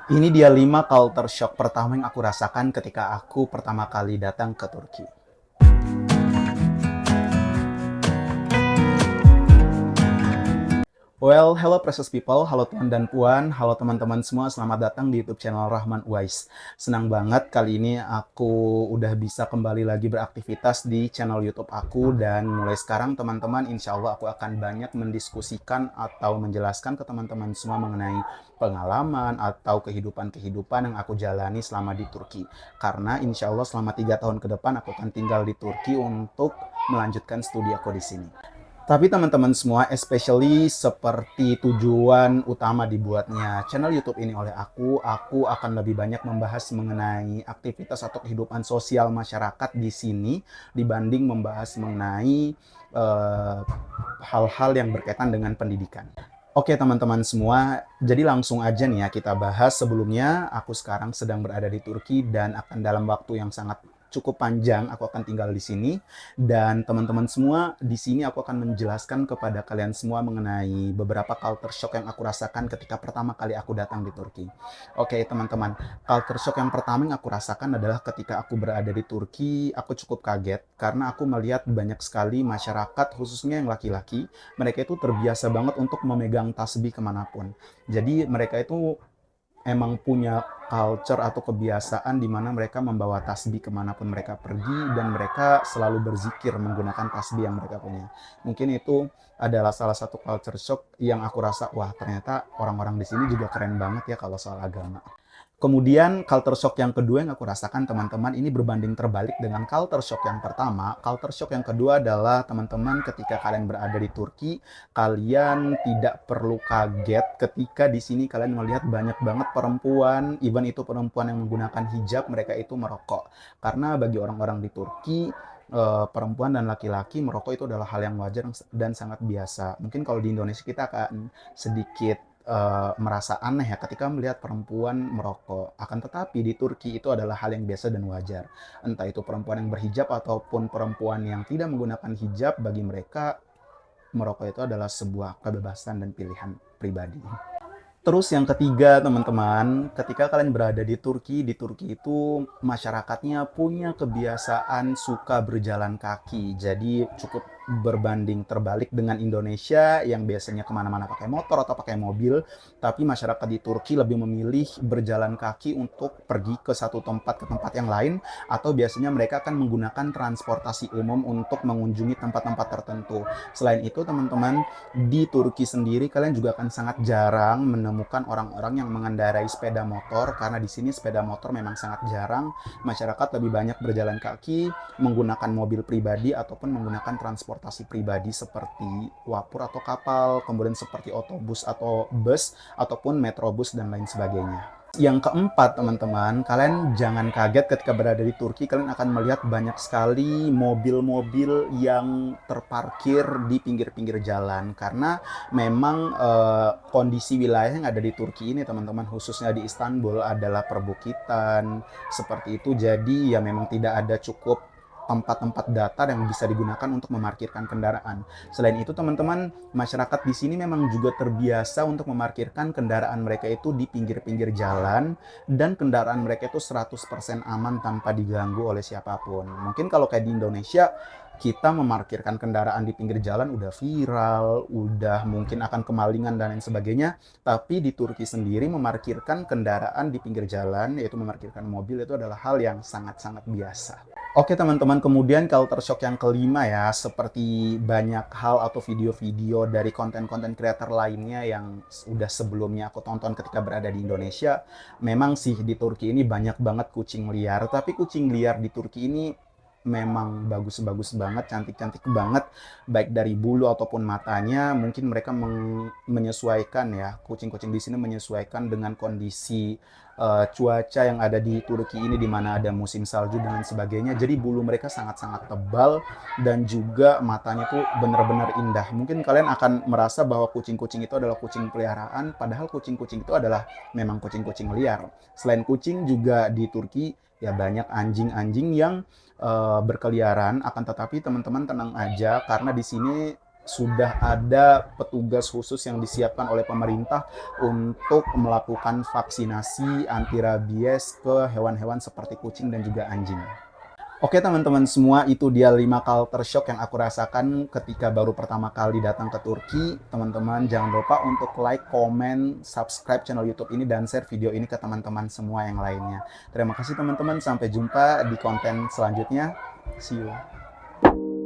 Ini dia 5 culture shock pertama yang aku rasakan ketika aku pertama kali datang ke Turki. Well, hello precious people, halo tuan dan puan, halo teman-teman semua, selamat datang di YouTube channel Rahman Uwais. Senang banget kali ini aku udah bisa kembali lagi beraktivitas di channel YouTube aku, dan mulai sekarang teman-teman insya Allah aku akan banyak mendiskusikan atau menjelaskan ke teman-teman semua mengenai pengalaman atau kehidupan-kehidupan yang aku jalani selama di Turki. Karena insya Allah selama 3 tahun ke depan aku akan tinggal di Turki untuk melanjutkan studi aku di sini. Tapi teman-teman semua, especially seperti tujuan utama dibuatnya channel YouTube ini oleh aku akan lebih banyak membahas mengenai aktivitas atau kehidupan sosial masyarakat di sini dibanding membahas mengenai hal-hal yang berkaitan dengan pendidikan. Oke teman-teman semua, jadi langsung aja nih ya kita bahas. Sebelumnya, aku sekarang sedang berada di Turki dan akan dalam waktu yang sangat cukup panjang aku akan tinggal di sini, dan teman-teman semua di sini aku akan menjelaskan kepada kalian semua mengenai beberapa culture shock yang aku rasakan ketika pertama kali aku datang di Turki. Oke teman-teman, culture shock yang pertama yang aku rasakan adalah ketika aku berada di Turki, aku cukup kaget karena aku melihat banyak sekali masyarakat khususnya yang laki-laki, mereka itu terbiasa banget untuk memegang tasbih kemanapun. Jadi mereka itu emang punya culture atau kebiasaan di mana mereka membawa tasbih kemanapun mereka pergi, dan mereka selalu berzikir menggunakan tasbih yang mereka punya. Mungkin itu adalah salah satu culture shock yang aku rasa, wah ternyata orang-orang di sini juga keren banget ya kalau soal agama. Kemudian culture shock yang kedua yang aku rasakan teman-teman, ini berbanding terbalik dengan culture shock yang pertama. Culture shock yang kedua adalah teman-teman ketika kalian berada di Turki, kalian tidak perlu kaget ketika di sini kalian melihat banyak banget perempuan, even itu perempuan yang menggunakan hijab, mereka itu merokok. Karena bagi orang-orang di Turki, perempuan dan laki-laki merokok itu adalah hal yang wajar dan sangat biasa. Mungkin kalau di Indonesia kita akan sedikit merasa aneh ya ketika melihat perempuan merokok. Akan tetapi di Turki itu adalah hal yang biasa dan wajar. Entah itu perempuan yang berhijab ataupun perempuan yang tidak menggunakan hijab, bagi mereka merokok itu adalah sebuah kebebasan dan pilihan pribadi. Terus yang ketiga teman-teman, ketika kalian berada di Turki itu masyarakatnya punya kebiasaan suka berjalan kaki. Jadi cukup berbanding terbalik dengan Indonesia yang biasanya kemana-mana pakai motor atau pakai mobil, tapi masyarakat di Turki lebih memilih berjalan kaki untuk pergi ke satu tempat ke tempat yang lain, atau biasanya mereka akan menggunakan transportasi umum untuk mengunjungi tempat-tempat tertentu. Selain itu teman-teman, di Turki sendiri kalian juga akan sangat jarang menemukan orang-orang yang mengendarai sepeda motor, karena di sini sepeda motor memang sangat jarang. Masyarakat lebih banyak berjalan kaki, menggunakan mobil pribadi ataupun menggunakan transportasi pribadi seperti wapur atau kapal, kemudian seperti otobus atau bus ataupun metrobus dan lain sebagainya. Yang keempat teman-teman, kalian jangan kaget ketika berada di Turki, kalian akan melihat banyak sekali mobil-mobil yang terparkir di pinggir-pinggir jalan, karena memang kondisi wilayah yang ada di Turki ini teman-teman, khususnya di Istanbul, adalah perbukitan seperti itu. Jadi ya memang tidak ada cukup tempat-tempat datar yang bisa digunakan untuk memarkirkan kendaraan. Selain itu teman-teman, masyarakat di sini memang juga terbiasa untuk memarkirkan kendaraan mereka itu di pinggir-pinggir jalan, dan kendaraan mereka itu 100% aman tanpa diganggu oleh siapapun. Mungkin kalau kayak di Indonesia, kita memarkirkan kendaraan di pinggir jalan udah viral, udah mungkin akan kemalingan dan lain sebagainya, tapi di Turki sendiri memarkirkan kendaraan di pinggir jalan, yaitu memarkirkan mobil, itu adalah hal yang sangat-sangat biasa. Oke teman-teman, kemudian culture shock yang kelima ya, seperti banyak hal atau video-video dari konten-konten creator lainnya yang udah sebelumnya aku tonton ketika berada di Indonesia. Memang sih di Turki ini banyak banget kucing liar, tapi kucing liar di Turki ini memang bagus-bagus banget, cantik-cantik banget, baik dari bulu ataupun matanya. Mungkin mereka menyesuaikan ya, kucing-kucing di sini menyesuaikan dengan kondisi cuaca yang ada di Turki ini, di mana ada musim salju dan lain sebagainya. Jadi bulu mereka sangat-sangat tebal dan juga matanya tuh benar-benar indah. Mungkin kalian akan merasa bahwa kucing-kucing itu adalah kucing peliharaan, padahal kucing-kucing itu adalah memang kucing-kucing liar. Selain kucing juga di Turki ya banyak anjing-anjing yang berkeliaran, akan tetapi teman-teman tenang aja karena di sini sudah ada petugas khusus yang disiapkan oleh pemerintah untuk melakukan vaksinasi anti rabies ke hewan-hewan seperti kucing dan juga anjing. Oke teman-teman semua, itu dia 5 culture shock yang aku rasakan ketika baru pertama kali datang ke Turki. Teman-teman jangan lupa untuk like, komen, subscribe channel YouTube ini, dan share video ini ke teman-teman semua yang lainnya. Terima kasih teman-teman, sampai jumpa di konten selanjutnya. See you.